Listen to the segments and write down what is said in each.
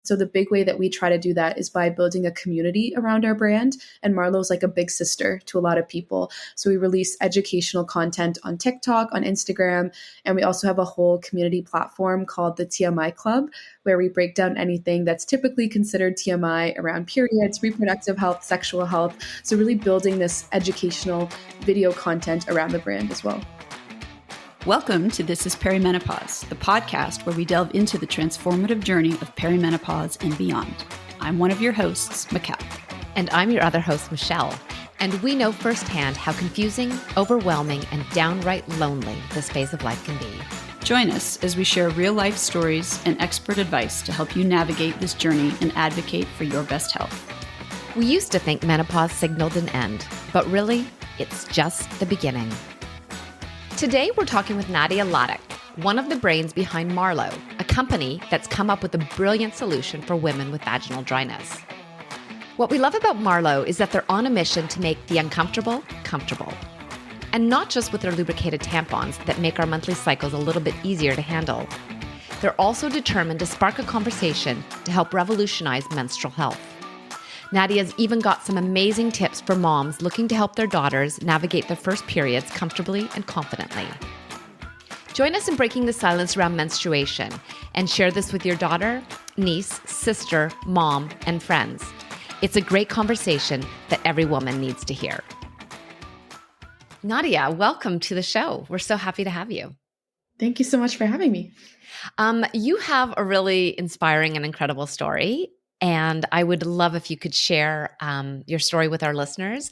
So the big way that we try to do that is by building a community around our brand. And Marlow's like a big sister to a lot of people. So we release educational content on TikTok, on Instagram, and we also have a whole community platform called the TMI Club, where we break down anything that's typically considered TMI around periods, reproductive health, sexual health. So really building this educational video content around the brand as well. Welcome to This is Perimenopause, the podcast where we delve into the transformative journey of perimenopause and beyond. I'm one of your hosts, Mikkel. And I'm your other host, Michelle. And we know firsthand how confusing, overwhelming, and downright lonely this phase of life can be. Join us as we share real-life stories and expert advice to help you navigate this journey and advocate for your best health. We used to think menopause signaled an end, but really, it's just the beginning. Today, we're talking with Nadia Ladak, one of the brains behind Marlow, a company that's come up with a brilliant solution for women with vaginal dryness. What we love about Marlow is that they're on a mission to make the uncomfortable comfortable. And not just with their lubricated tampons that make our monthly cycles a little bit easier to handle. They're also determined to spark a conversation to help revolutionize menstrual health. Nadia's even got some amazing tips for moms looking to help their daughters navigate their first periods comfortably and confidently. Join us in breaking the silence around menstruation and share this with your daughter, niece, sister, mom, and friends. It's a great conversation that every woman needs to hear. Nadia, welcome to the show. We're so happy to have you. Thank you so much for having me. You have a really inspiring and incredible story. And I would love if you could share your story with our listeners,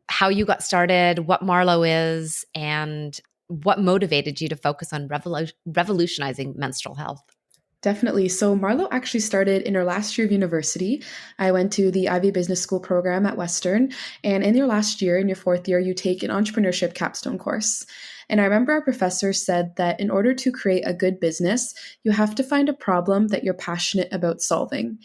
how you got started, what Marlow is, and what motivated you to focus on revolutionizing menstrual health. Definitely. So Marlow actually started in her last year of university. I went to the Ivy Business School program at Western. And in your last year, in your fourth year, you take an entrepreneurship capstone course. And I remember our professor said that in order to create a good business, you have to find a problem that you're passionate about solving.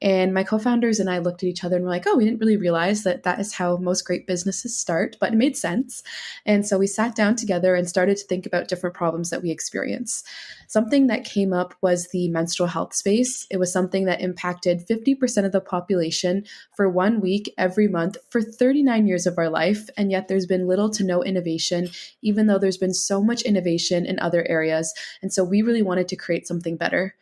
And my co-founders and I looked at each other and were like, oh, we didn't really realize that that is how most great businesses start, but it made sense. And so we sat down together and started to think about different problems that we experience. Something that came up was the menstrual health space. It was something that impacted 50% of the population for 1 week every month for 39 years of our life. And yet there's been little to no innovation, even though there's been so much innovation in other areas. And so we really wanted to create something better.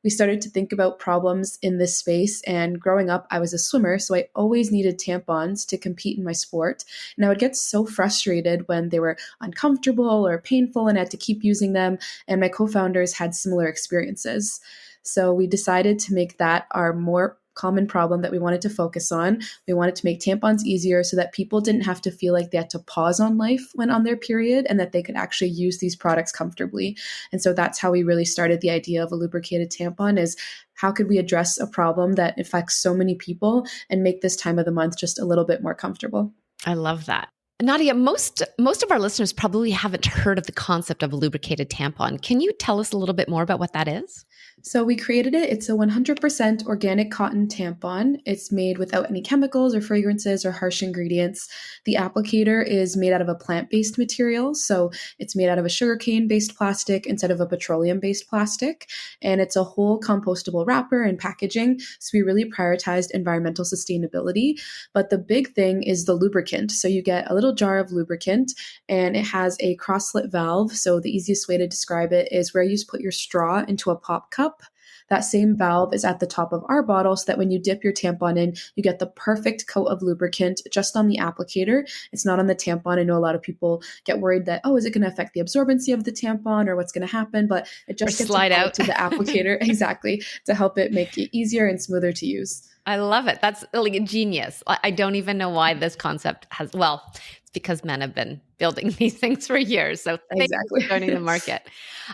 We started to think about problems in this space. And growing up, I was a swimmer, so I always needed tampons to compete in my sport. And I would get so frustrated when they were uncomfortable or painful and I had to keep using them. And my co-founders had similar experiences. So we decided to make that our more common problem that we wanted to focus on. We wanted to make tampons easier so that people didn't have to feel like they had to pause on life when on their period and that they could actually use these products comfortably. And so that's how we really started the idea of a lubricated tampon is how could we address a problem that affects so many people and make this time of the month just a little bit more comfortable. I love that. Nadia, most of our listeners probably haven't heard of the concept of a lubricated tampon. Can you tell us a little bit more about what that is? So we created it. It's a 100% organic cotton tampon. It's made without any chemicals or fragrances or harsh ingredients. The applicator is made out of a plant-based material. So it's made out of a sugarcane-based plastic instead of a petroleum-based plastic. And it's a whole compostable wrapper and packaging. So we really prioritized environmental sustainability. But the big thing is the lubricant. So you get a little jar of lubricant and it has a cross-slit valve. So the easiest way to describe it is where you put your straw into a pop cup. That same valve is at the top of our bottle so that when you dip your tampon in, you get the perfect coat of lubricant just on the applicator. It's not on the tampon. I know a lot of people get worried that, oh, is it going to affect the absorbency of the tampon or what's going to happen? But it just gets slide out to the applicator exactly to help it make it easier and smoother to use. I love it. That's like a genius. I don't even know why this concept has, well, it's because men have been building these things for years. So thanks for starting the market.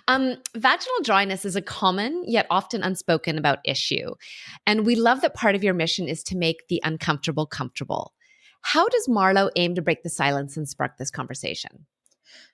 Vaginal dryness is a common yet often unspoken about issue. And we love that part of your mission is to make the uncomfortable comfortable. How does Marlow aim to break the silence and spark this conversation?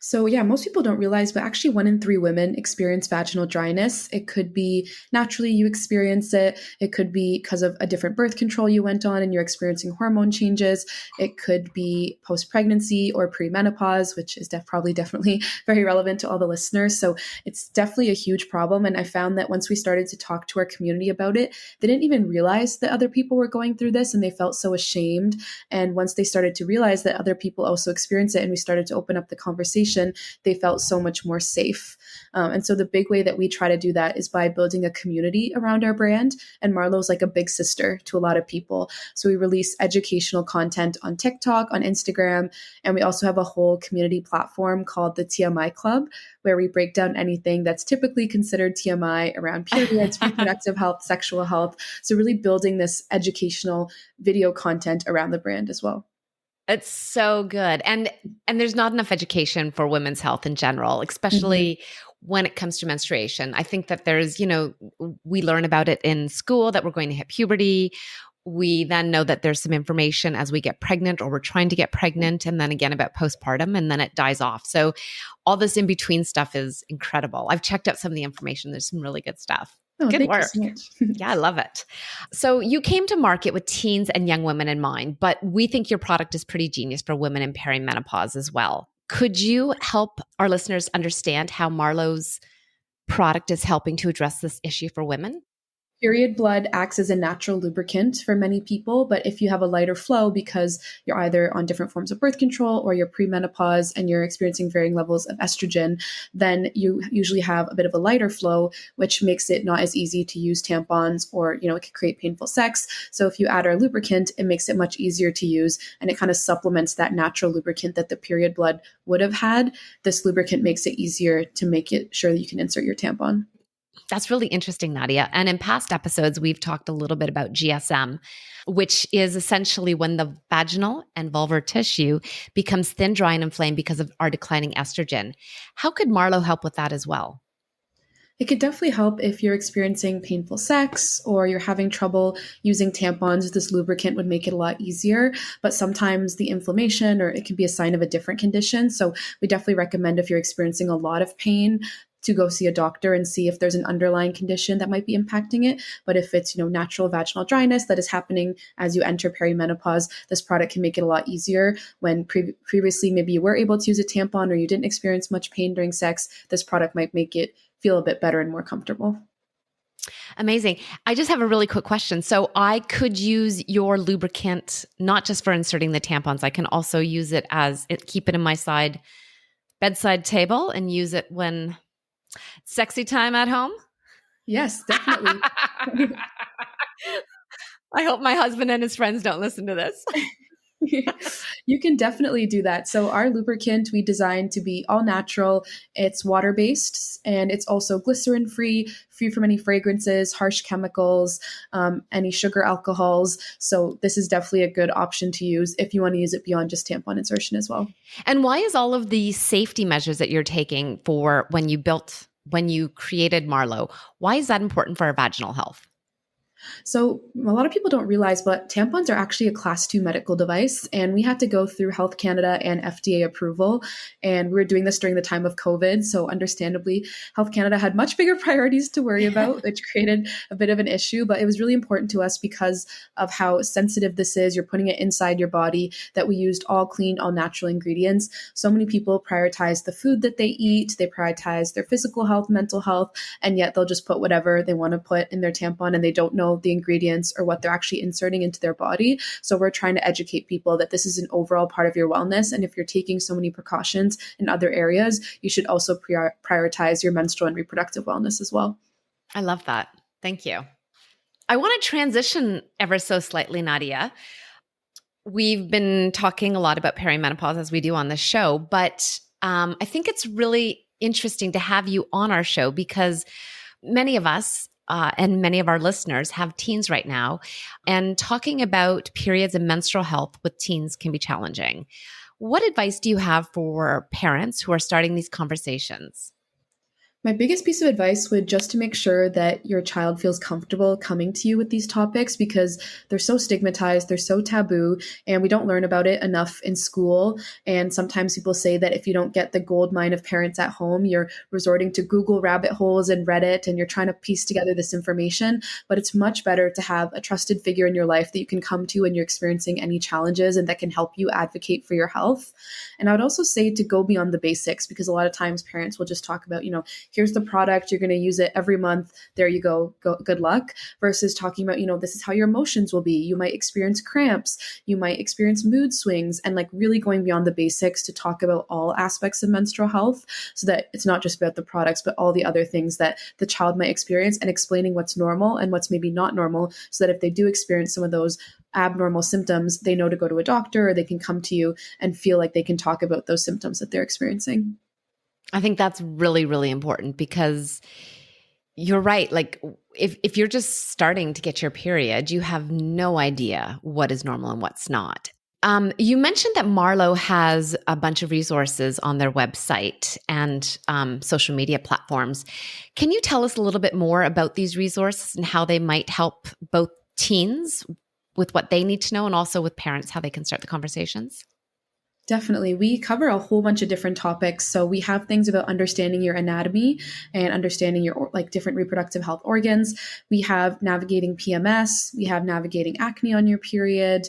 So, yeah, most people don't realize, but actually, 1 in 3 women experience vaginal dryness. It could be naturally you experience it. It could be because of a different birth control you went on and you're experiencing hormone changes. It could be post pregnancy or premenopause, which is definitely very relevant to all the listeners. So, it's definitely a huge problem. And I found that once we started to talk to our community about it, they didn't even realize that other people were going through this and they felt so ashamed. And once they started to realize that other people also experience it and we started to open up the conversation, they felt so much more safe. And so the big way that we try to do that is by building a community around our brand. And Marlow's like a big sister to a lot of people. So we release educational content on TikTok, on Instagram, and we also have a whole community platform called the TMI Club, where we break down anything that's typically considered TMI around periods, reproductive health, sexual health. So really building this educational video content around the brand as well. It's so good. And there's not enough education for women's health in general, especially when it comes to menstruation. I think that there's, we learn about it in school that we're going to hit puberty. We then know that there's some information as we get pregnant or we're trying to get pregnant, and then again about postpartum, and then it dies off. So all this in between stuff is incredible. I've checked out some of the information. There's some really good stuff. Oh, Good thank you work. so much. Yeah, I love it. So you came to market with teens and young women in mind, but we think your product is pretty genius for women in perimenopause as well. Could you help our listeners understand how Marlow's product is helping to address this issue for women? Period blood acts as a natural lubricant for many people, but if you have a lighter flow because you're either on different forms of birth control or you're premenopause and you're experiencing varying levels of estrogen, then you usually have a bit of a lighter flow, which makes it not as easy to use tampons, or, it could create painful sex. So if you add our lubricant, it makes it much easier to use, and it kind of supplements that natural lubricant that the period blood would have had. This lubricant makes it easier to make it sure that you can insert your tampon. That's really interesting, Nadia. And in past episodes, we've talked a little bit about GSM, which is essentially when the vaginal and vulvar tissue becomes thin, dry, and inflamed because of our declining estrogen. How could Marlow help with that as well? It could definitely help if you're experiencing painful sex or you're having trouble using tampons. This lubricant would make it a lot easier, but sometimes the inflammation, or it can be a sign of a different condition. So we definitely recommend, if you're experiencing a lot of pain, to go see a doctor and see if there's an underlying condition that might be impacting it. But if it's, natural vaginal dryness that is happening as you enter perimenopause, this product can make it a lot easier. When previously maybe you were able to use a tampon or you didn't experience much pain during sex, this product might make it feel a bit better and more comfortable. Amazing. I just have a really quick question. So I could use your lubricant, not just for inserting the tampons. I can also use it keep it in my bedside table and use it when sexy time at home? Yes, definitely. I hope my husband and his friends don't listen to this. You can definitely do that. So our lubricant we designed to be all natural. It's water-based, and it's also glycerin-free, free from any fragrances, harsh chemicals, any sugar alcohols. So this is definitely a good option to use if you want to use it beyond just tampon insertion as well. And why is all of the safety measures that you're taking for when you created Marlow, why is that important for our vaginal health? So a lot of people don't realize, but tampons are actually a class 2 medical device, and we had to go through Health Canada and FDA approval. And we were doing this during the time of COVID. So understandably, Health Canada had much bigger priorities to worry about, which created a bit of an issue. But it was really important to us because of how sensitive this is. You're putting it inside your body, that we used all clean, all natural ingredients. So many people prioritize the food that they eat. They prioritize their physical health, mental health, and yet they'll just put whatever they want to put in their tampon, and they don't know the ingredients or what they're actually inserting into their body. So we're trying to educate people that this is an overall part of your wellness. And if you're taking so many precautions in other areas, you should also prioritize your menstrual and reproductive wellness as well. I love that. Thank you. I want to transition ever so slightly, Nadia. We've been talking a lot about perimenopause as we do on this show, but I think it's really interesting to have you on our show because many of us and many of our listeners have teens right now, and talking about periods and menstrual health with teens can be challenging. What advice do you have for parents who are starting these conversations? My biggest piece of advice would just to make sure that your child feels comfortable coming to you with these topics because they're so stigmatized, they're so taboo, and we don't learn about it enough in school. And sometimes people say that if you don't get the gold mine of parents at home, you're resorting to Google rabbit holes and Reddit, and you're trying to piece together this information. But it's much better to have a trusted figure in your life that you can come to when you're experiencing any challenges and that can help you advocate for your health. And I would also say to go beyond the basics because a lot of times parents will just talk about, here's the product, you're going to use it every month, there you go, good luck, versus talking about, this is how your emotions will be. You might experience cramps, you might experience mood swings, and like really going beyond the basics to talk about all aspects of menstrual health so that it's not just about the products, but all the other things that the child might experience and explaining what's normal and what's maybe not normal so that if they do experience some of those abnormal symptoms, they know to go to a doctor or they can come to you and feel like they can talk about those symptoms that they're experiencing. I think that's really, really important because you're right. Like if you're just starting to get your period, you have no idea what is normal and what's not. You mentioned that Marlow has a bunch of resources on their website and social media platforms. Can you tell us a little bit more about these resources and how they might help both teens with what they need to know and also with parents, how they can start the conversations? Definitely. We cover a whole bunch of different topics. So we have things about understanding your anatomy and understanding your like different reproductive health organs. We have navigating PMS. We have navigating acne on your period.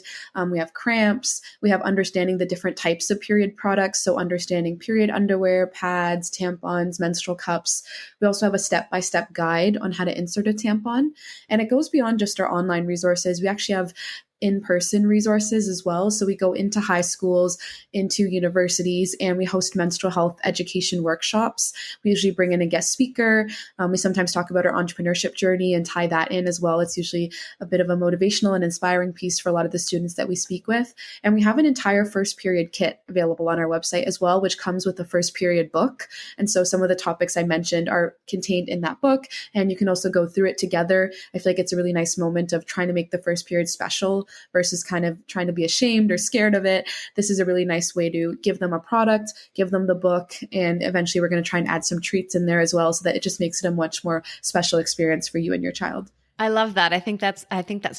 We have cramps. We have understanding the different types of period products. So understanding period underwear, pads, tampons, menstrual cups. We also have a step-by-step guide on how to insert a tampon. And it goes beyond just our online resources. We actually have in-person resources as well. So we go into high schools, into universities, and we host menstrual health education workshops. We usually bring in a guest speaker. We sometimes talk about our entrepreneurship journey and tie that in as well. It's usually a bit of a motivational and inspiring piece for a lot of the students that we speak with. And we have an entire first period kit available on our website as well, which comes with a first period book. And so some of the topics I mentioned are contained in that book, and you can also go through it together. I feel like it's a really nice moment of trying to make the first period special versus kind of trying to be ashamed or scared of it. This is a really nice way to give them a product, give them the book, and eventually we're going to try and add some treats in there as well so that it just makes it a much more special experience for you and your child. I love that. I think that's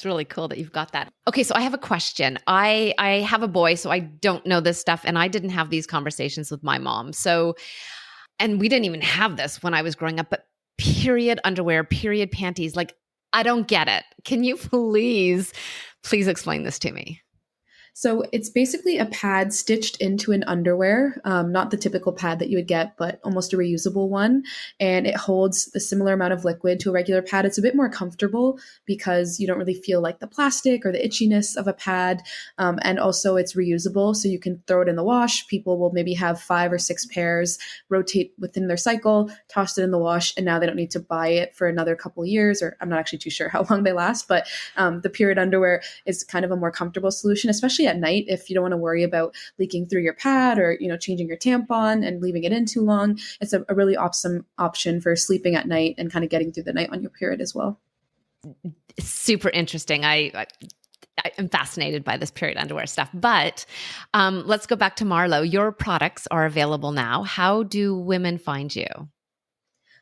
really cool that you've got that. Okay, so I have a question. I have a boy, so I don't know this stuff, and I didn't have these conversations with my mom. So, and we didn't even have this when I was growing up, but period underwear, period panties, like I don't get it. Can you please explain this to me? So it's basically a pad stitched into an underwear, not the typical pad that you would get, but almost a reusable one. And it holds the similar amount of liquid to a regular pad. It's a bit more comfortable because you don't really feel like the plastic or the itchiness of a pad. And also it's reusable. So you can throw it in the wash. People will maybe have 5 or 6 pairs, rotate within their cycle, toss it in the wash, and now they don't need to buy it for another couple of years, or I'm not actually too sure how long they last. But the period underwear is kind of a more comfortable solution, especially at night if you don't want to worry about leaking through your pad or changing your tampon and leaving it in too long. It's a really awesome option for sleeping at night and kind of getting through the night on your period as well. Super interesting. I'm fascinated by this period underwear stuff. But let's go back to Marlow. Your products are available now. How do women find you?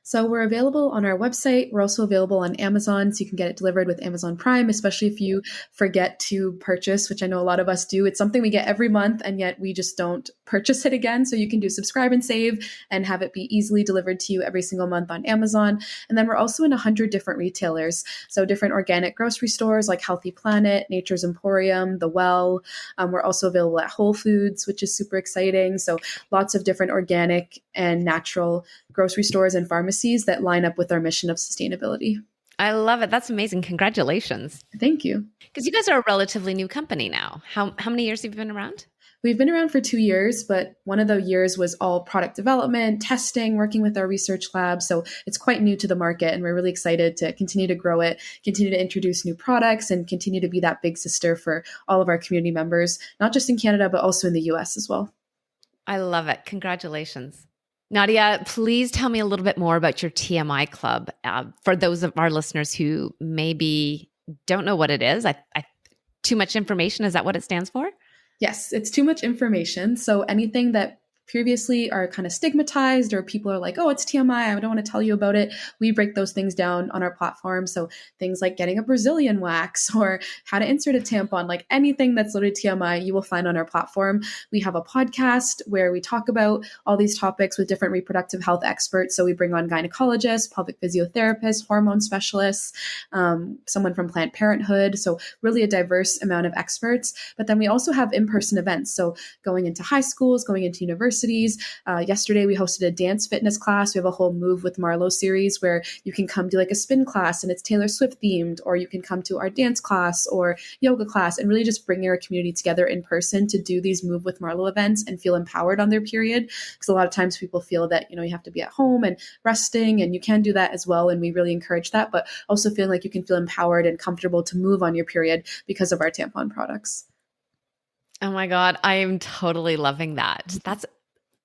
So we're available on our website. We're also available on Amazon, so you can get it delivered with Amazon Prime, especially if you forget to purchase, which I know a lot of us do. It's something we get every month, and yet we just don't purchase it again. So you can do subscribe and save and have it be easily delivered to you every single month on Amazon. And then we're also in 100 different retailers. So different organic grocery stores like Healthy Planet, Nature's Emporium, The Well. We're also available at Whole Foods, which is super exciting. So lots of different organic and natural grocery stores and pharmacies that line up with our mission of sustainability. I love it. That's amazing. Congratulations. Thank you. Because you guys are a relatively new company now. How many years have you been around? We've been around for 2 years, but one of the years was all product development, testing, working with our research lab. So it's quite new to the market, and we're really excited to continue to grow it, continue to introduce new products, and continue to be that big sister for all of our community members, not just in Canada, but also in the US as well. I love it. Congratulations. Nadia, please tell me a little bit more about your TMI Club. For those of our listeners who maybe don't know what it is, too much information, is that what it stands for? Yes, it's too much information. So anything that previously are kind of stigmatized, or people are like, oh, it's TMI, I don't want to tell you about it. We break those things down on our platform. So things like getting a Brazilian wax or how to insert a tampon, like anything that's loaded TMI, you will find on our platform. We have a podcast where we talk about all these topics with different reproductive health experts. So we bring on gynecologists, pelvic physiotherapists, hormone specialists, someone from Planned Parenthood. So really a diverse amount of experts. But then we also have in-person events. So going into high schools, going into universities. Yesterday, we hosted a dance fitness class. We have a whole Move with Marlow series where you can come do like a spin class and it's Taylor Swift themed, or you can come to our dance class or yoga class and really just bring your community together in person to do these Move with Marlow events and feel empowered on their period. Because a lot of times people feel that, you have to be at home and resting, and you can do that as well. And we really encourage that, but also feeling like you can feel empowered and comfortable to move on your period because of our tampon products. Oh my God, I am totally loving that. That's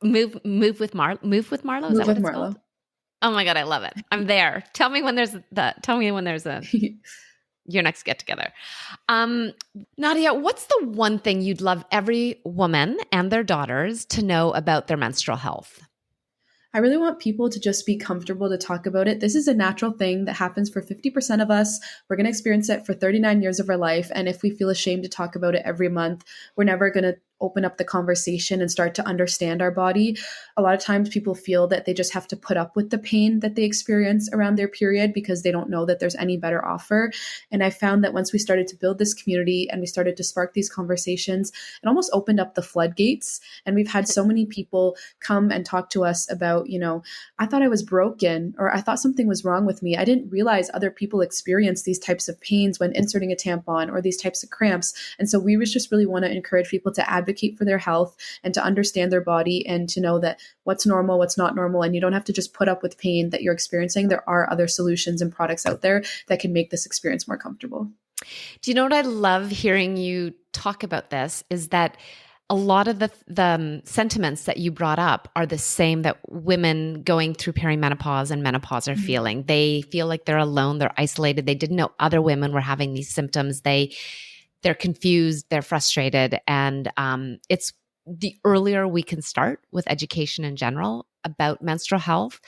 Move with Marlow. Move with Marlow. Is that what it's called? Oh my God, I love it. I'm there. Tell me when there's your next get together. Nadia, what's the one thing you'd love every woman and their daughters to know about their menstrual health? I really want people to just be comfortable to talk about it. This is a natural thing that happens for 50% of us. We're going to experience it for 39 years of our life. And if we feel ashamed to talk about it every month, we're never going to open up the conversation and start to understand our body. A lot of times people feel that they just have to put up with the pain that they experience around their period because they don't know that there's any better offer. And I found that once we started to build this community and we started to spark these conversations, it almost opened up the floodgates. And we've had so many people come and talk to us about, I thought I was broken, or I thought something was wrong with me. I didn't realize other people experience these types of pains when inserting a tampon or these types of cramps. And so we just really want to encourage people to advocate for their health and to understand their body and to know that what's normal, what's not normal. And you don't have to just put up with pain that you're experiencing. There are other solutions and products out there that can make this experience more comfortable. Do you know what I love hearing you talk about this is that a lot of the sentiments that you brought up are the same that women going through perimenopause and menopause are feeling. They feel like they're alone, they're isolated. They didn't know other women were having these symptoms. They're confused, they're frustrated. And it's the earlier we can start with education in general about menstrual health,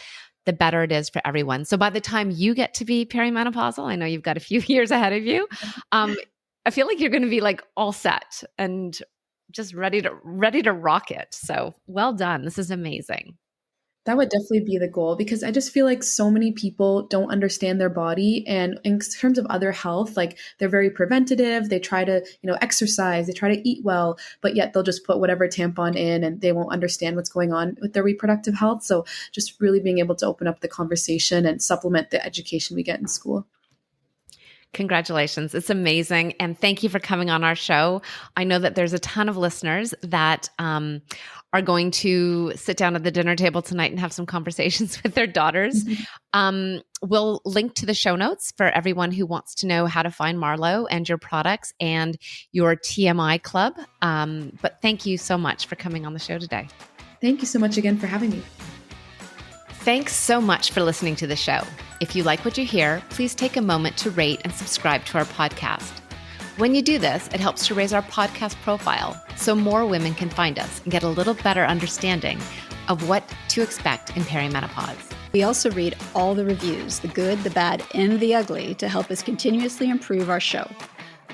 the better it is for everyone. So by the time you get to be perimenopausal, I know you've got a few years ahead of you. I feel like you're going to be like all set and just ready to rock it. So well done. This is amazing. That would definitely be the goal, because I just feel like so many people don't understand their body. And in terms of other health, like they're very preventative. They try to, exercise, they try to eat well, but yet they'll just put whatever tampon in and they won't understand what's going on with their reproductive health. So just really being able to open up the conversation and supplement the education we get in school. Congratulations. It's amazing. And thank you for coming on our show. I know that there's a ton of listeners that are going to sit down at the dinner table tonight and have some conversations with their daughters. We'll link to the show notes for everyone who wants to know how to find Marlow and your products and your TMI club. But thank you so much for coming on the show today. Thank you so much again for having me. Thanks so much for listening to the show. If you like what you hear, please take a moment to rate and subscribe to our podcast. When you do this, it helps to raise our podcast profile so more women can find us and get a little better understanding of what to expect in perimenopause. We also read all the reviews, the good, the bad, and the ugly, to help us continuously improve our show.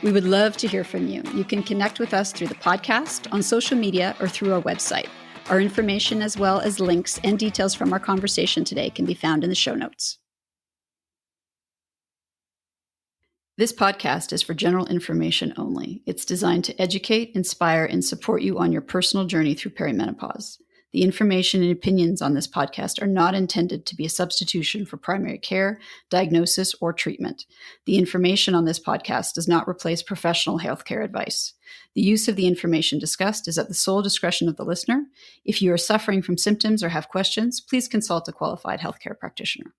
We would love to hear from you. You can connect with us through the podcast, on social media, or through our website. Our information, as well as links and details from our conversation today, can be found in the show notes. This podcast is for general information only. It's designed to educate, inspire, and support you on your personal journey through perimenopause. The information and opinions on this podcast are not intended to be a substitution for primary care, diagnosis, or treatment. The information on this podcast does not replace professional healthcare advice. The use of the information discussed is at the sole discretion of the listener. If you are suffering from symptoms or have questions, please consult a qualified healthcare practitioner.